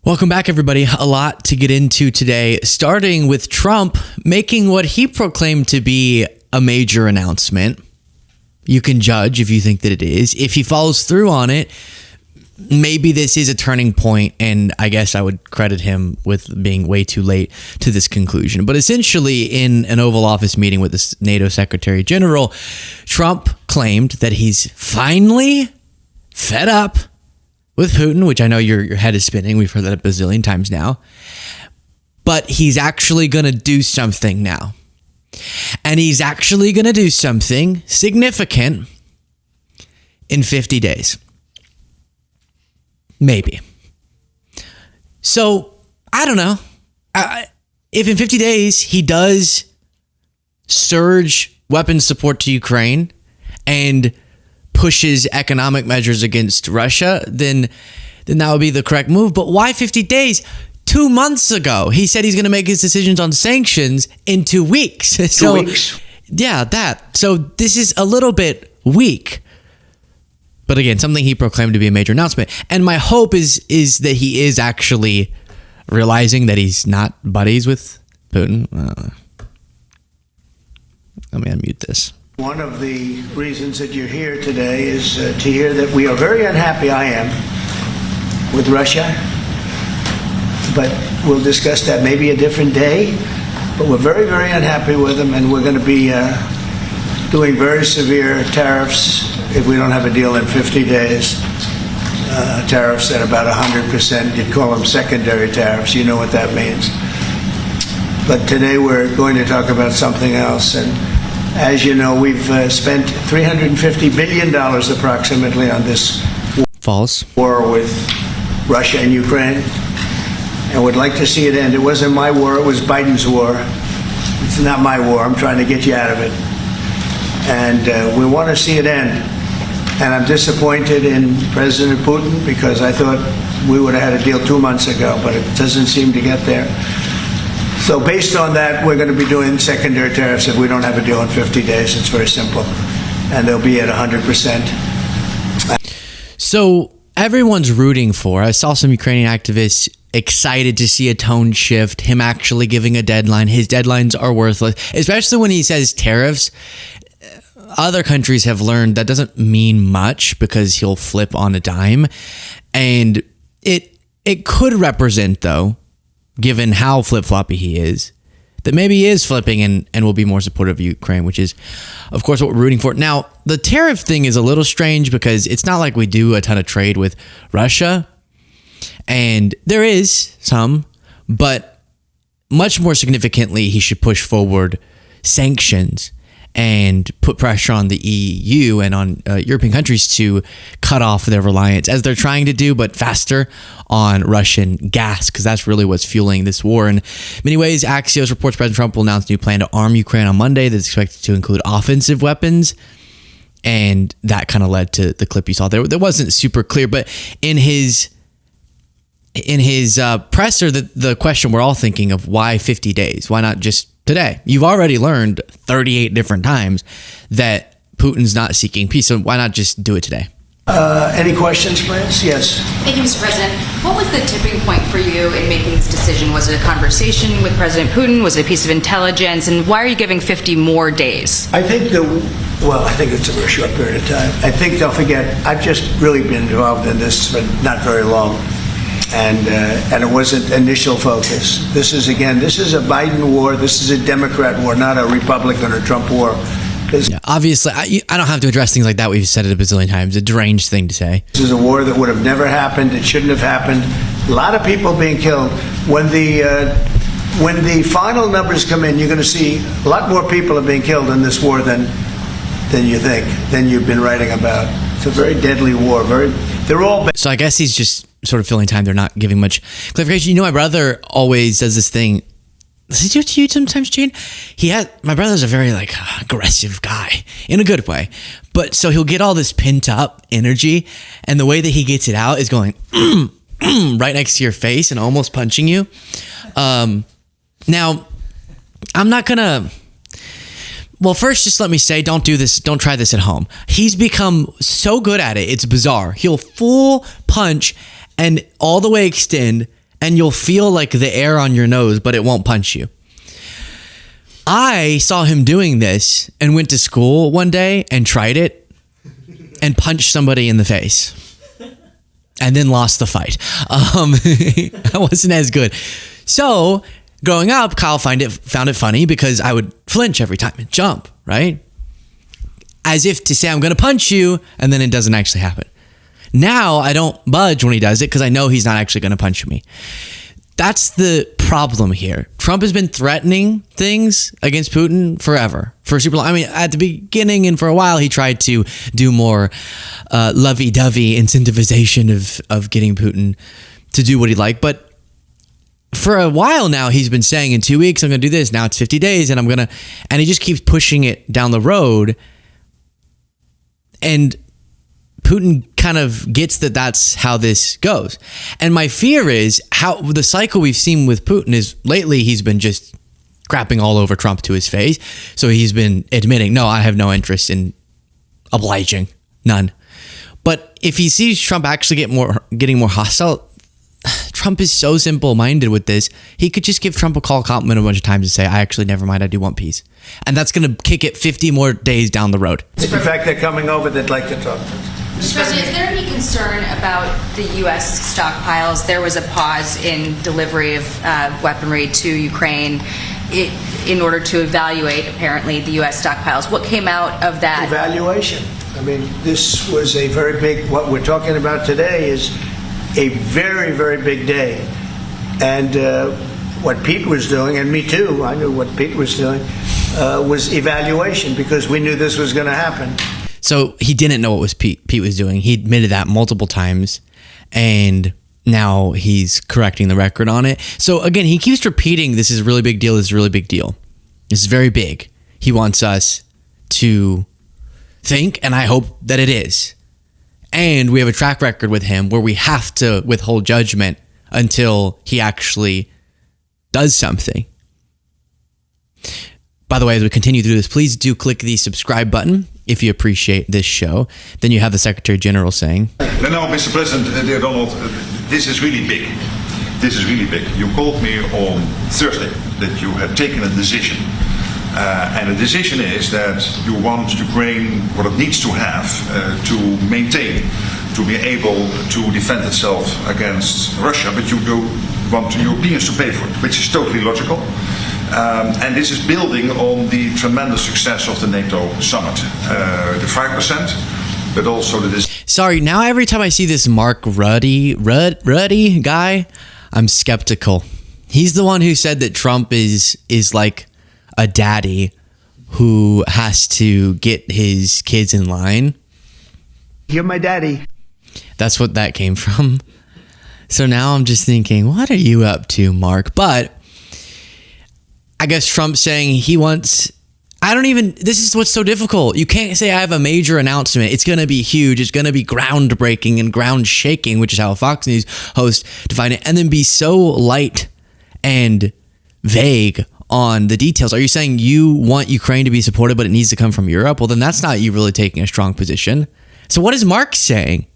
Welcome back, everybody. A lot to get into today, starting with Trump making what he proclaimed to be a major announcement. You can judge if you think that it is. If he follows through on it, maybe this is a turning point, and I guess I would credit him with being way too late to this conclusion. But essentially, in an Oval Office meeting with the NATO Secretary General, Trump claimed that he's finally fed up with Putin, which I know your head is spinning. We've heard that a bazillion times now. But he's actually going to do something now. And he's actually going to do something significant in 50 days. Maybe. So, I don't know. If in 50 days he does surge weapons support to Ukraine and pushes economic measures against Russia, then that would be the correct move. But why 50 days? 2 months ago, he said he's going to make his decisions on sanctions in 2 weeks. So, 2 weeks. Yeah, that. So this is a little bit weak. But again, something he proclaimed to be a major announcement. And my hope is that he is actually realizing that he's not buddies with Putin. Let me unmute this. One of the reasons that you're here today is to hear that we are very unhappy, I am, with Russia. But we'll discuss that maybe a different day. But we're very, very unhappy with them, and we're going to be doing very severe tariffs if we don't have a deal in 50 days. Tariffs at about 100%. You'd call them secondary tariffs. You know what that means. But today we're going to talk about something else. And as you know, we've spent $350 billion approximately on this war with Russia and Ukraine, and would like to see it end. It wasn't my war, it was Biden's war. It's not my war. I'm trying to get you out of it. And we want to see it end. And I'm disappointed in President Putin because I thought we would have had a deal 2 months ago, but it doesn't seem to get there. So based on that, we're going to be doing secondary tariffs if we don't have a deal in 50 days. It's very simple. And they'll be at 100%. So everyone's rooting for. I saw some Ukrainian activists excited to see a tone shift, him actually giving a deadline. His deadlines are worthless, especially when he says tariffs. Other countries have learned that doesn't mean much because he'll flip on a dime. And it could represent, though, given how flip-floppy he is, that maybe he is flipping and will be more supportive of Ukraine, which is, of course, what we're rooting for. Now, the tariff thing is a little strange because it's not like we do a ton of trade with Russia. And there is some, but much more significantly, he should push forward sanctions and put pressure on the EU and on European countries to cut off their reliance, as they're trying to do, but faster, on Russian gas, because that's really what's fueling this war. In many ways, Axios reports President Trump will announce a new plan to arm Ukraine on Monday that's expected to include offensive weapons, and that kind of led to the clip you saw there. That wasn't super clear, but in his presser, the question we're all thinking of, why 50 days? Why not just today? You've already learned 38 different times that Putin's not seeking peace, so why not just do it today? Any questions, please? Yes. Thank you, Mr. President. What was the tipping point for you in making this decision? Was it a conversation with President Putin? Was it a piece of intelligence? And why are you giving 50 more days? I think I think it's a very short period of time. I think they'll forget. I've just really been involved in this for not very long. And it wasn't initial focus. This is a Biden war. This is a Democrat war, not a Republican or Trump war. Yeah, obviously, I don't have to address things like that. We've said it a bazillion times. A deranged thing to say. This is a war that would have never happened. It shouldn't have happened. A lot of people being killed. When the final numbers come in, you're going to see a lot more people are being killed in this war than you think, than you've been writing about. It's a very deadly war. They're all. So I guess he's just sort of filling time. They're not giving much clarification. You know, my brother always does this thing. Does he do it to you sometimes, Gene? My brother's a very aggressive guy in a good way, but so he'll get all this pent up energy, and the way that he gets it out is going right next to your face and almost punching you. Now, I'm not gonna. Well, first, just let me say, don't do this. Don't try this at home. He's become so good at it. It's bizarre. He'll full punch and all the way extend and you'll feel like the air on your nose, but it won't punch you. I saw him doing this and went to school one day and tried it and punched somebody in the face and then lost the fight. I wasn't as good. So growing up, Kyle found it funny because I would flinch every time and jump, right? As if to say, I'm going to punch you, and then it doesn't actually happen. Now I don't budge when he does it because I know he's not actually going to punch me. That's the problem here. Trump has been threatening things against Putin forever, for super long. I mean, at the beginning and for a while, he tried to do more lovey-dovey incentivization of getting Putin to do what he'd like. But for a while now, he's been saying in 2 weeks, I'm going to do this. Now it's 50 days and and he just keeps pushing it down the road. And Putin kind of gets that that's how this goes. And my fear is how the cycle we've seen with Putin is lately he's been just crapping all over Trump to his face. So he's been admitting, no, I have no interest in obliging. None. But if he sees Trump actually getting more hostile, Trump is so simple-minded with this. He could just give Trump a compliment a bunch of times and say, I actually, never mind, I do want peace. And that's going to kick it 50 more days down the road. In fact, they're coming over, they'd like to talk to us. Mr. President, is there any concern about the U.S. stockpiles? There was a pause in delivery of weaponry to Ukraine in order to evaluate, apparently, the U.S. stockpiles. What came out of that? Evaluation. I mean, this was a very big, what we're talking about today is a very, very big day. And what Pete was doing, and me too, I knew what Pete was doing, was evaluation because we knew this was going to happen. So he didn't know what Pete was doing. He admitted that multiple times, and now he's correcting the record on it. So again, he keeps repeating, this is a really big deal, this is a really big deal. This is very big. He wants us to think, and I hope that it is. And we have a track record with him where we have to withhold judgment until he actually does something. By the way, as we continue through this, please do click the subscribe button if you appreciate this show. Then you have the Secretary General saying, No, Mr. President, dear Donald, this is really big. This is really big. You called me on Thursday that you had taken a decision. And the decision is that you want Ukraine what it needs to have to maintain, to be able to defend itself against Russia, but you do want the Europeans to pay for it, which is totally logical. And this is building on the tremendous success of the NATO summit. The 5%, but also the... Sorry, now every time I see this Mark Ruddy guy, I'm skeptical. He's the one who said that Trump is like a daddy who has to get his kids in line. You're my daddy. That's what that came from. So now I'm just thinking, what are you up to, Mark? But I guess Trump's saying he wants... this is what's so difficult. You can't say I have a major announcement. It's going to be huge. It's going to be groundbreaking and ground shaking, which is how a Fox News host defined it, and then be so light and vague on the details. Are you saying you want Ukraine to be supported, but it needs to come from Europe? Well, then that's not you really taking a strong position. So what is Mark saying?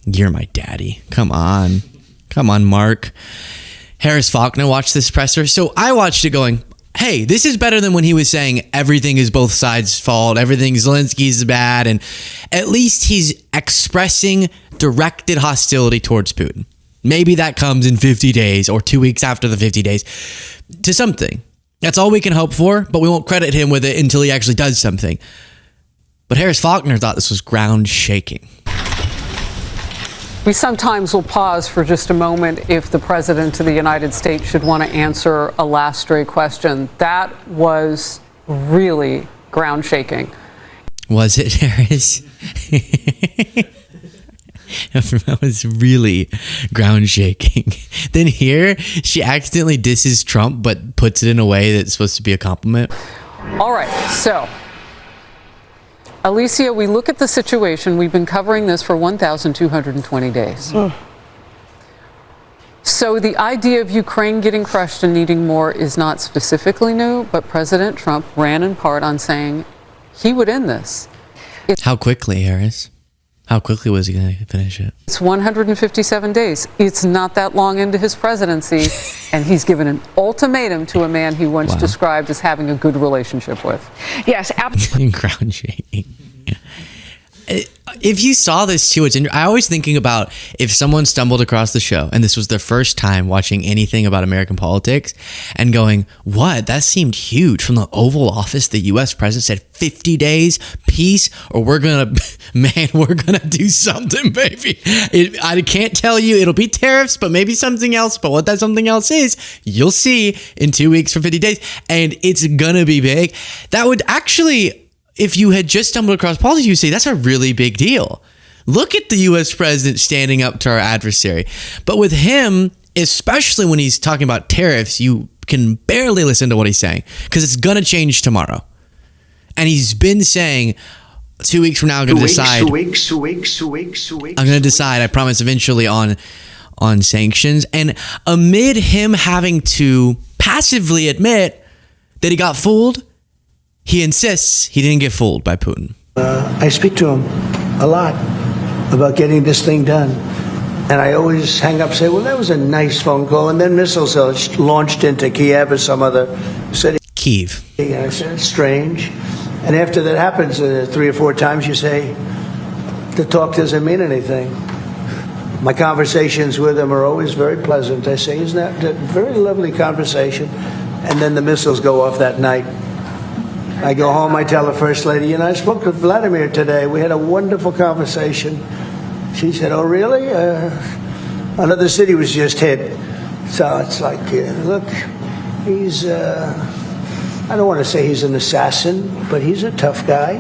You're my daddy. Come on. Come on, Mark. Harris Faulkner watched this presser. So I watched it going, hey, this is better than when he was saying everything is both sides' fault, everything Zelensky's bad, and at least he's expressing directed hostility towards Putin. Maybe that comes in 50 days or 2 weeks after the 50 days to something. That's all we can hope for, but we won't credit him with it until he actually does something. But Harris Faulkner thought this was ground shaking. We sometimes will pause for just a moment if the President of the United States should want to answer a last stray question. That was really ground shaking. Was it, Harris? That was really ground shaking. Then here, she accidentally disses Trump, but puts it in a way that's supposed to be a compliment. All right, so Alicia, we look at the situation. We've been covering this for 1,220 days. So the idea of Ukraine getting crushed and needing more is not specifically new, but President Trump ran in part on saying he would end this. How quickly, Harris? How quickly was he going to finish it? It's 157 days. It's not that long into his presidency, and he's given an ultimatum to a man he once described as having a good relationship with. Yes, absolutely. Ground shaking. If you saw this too, I always thinking about if someone stumbled across the show and this was their first time watching anything about American politics and going, what? That seemed huge. From the Oval Office, the U.S. president said 50 days, peace, or we're going to do something, baby. I can't tell you it'll be tariffs, but maybe something else. But what that something else is, you'll see in 2 weeks for 50 days. And it's going to be big. That would actually... If you had just stumbled across policy, you'd say that's a really big deal. Look at the U.S. president standing up to our adversary. But with him, especially when he's talking about tariffs, you can barely listen to what he's saying because it's going to change tomorrow. And he's been saying 2 weeks from now, I'm going to decide. 2 weeks. I'm going to decide, I promise, eventually on sanctions. And amid him having to passively admit that he got fooled, he insists he didn't get fooled by Putin. I speak to him a lot about getting this thing done. And I always hang up and say, well, that was a nice phone call. And then missiles are launched into Kiev or some other city. Kiev. I said, it's strange. And after that happens 3 or 4 times, you say, the talk doesn't mean anything. My conversations with him are always very pleasant. I say, isn't that a very lovely conversation? And then the missiles go off that night. I go home, I tell the First Lady, I spoke with Vladimir today. We had a wonderful conversation. She said, oh, really? Another city was just hit. So it's like, look, he's, I don't want to say he's an assassin, but he's a tough guy.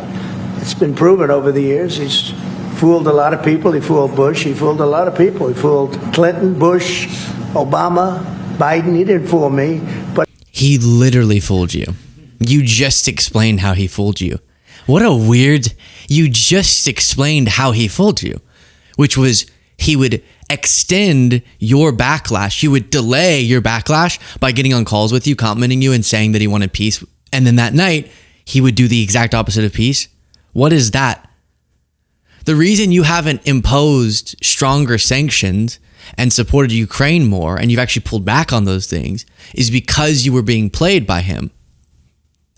It's been proven over the years. He's fooled a lot of people. He fooled Bush. He fooled a lot of people. He fooled Clinton, Bush, Obama, Biden. He didn't fool me, but he literally fooled you. You just explained how he fooled you. What a weird... You just explained how he fooled you, which was he would extend your backlash. He would delay your backlash by getting on calls with you, complimenting you, and saying that he wanted peace. And then that night, he would do the exact opposite of peace. What is that? The reason you haven't imposed stronger sanctions and supported Ukraine more, and you've actually pulled back on those things, is because you were being played by him.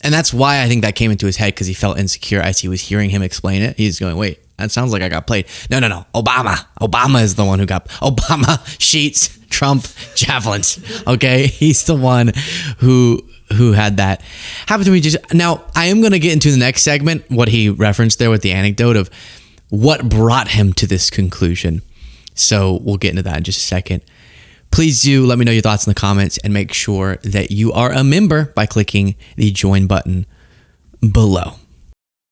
And that's why I think that came into his head, because he felt insecure as he was hearing him explain it. He's going, wait, that sounds like I got played. No. Obama is the one who got... Obama, sheets, Trump, javelins. Okay? He's the one who had that happen to me. Now, I am going to get into the next segment, what he referenced there with the anecdote of what brought him to this conclusion. So we'll get into that in just a second. Please do let me know your thoughts in the comments and make sure that you are a member by clicking the join button below.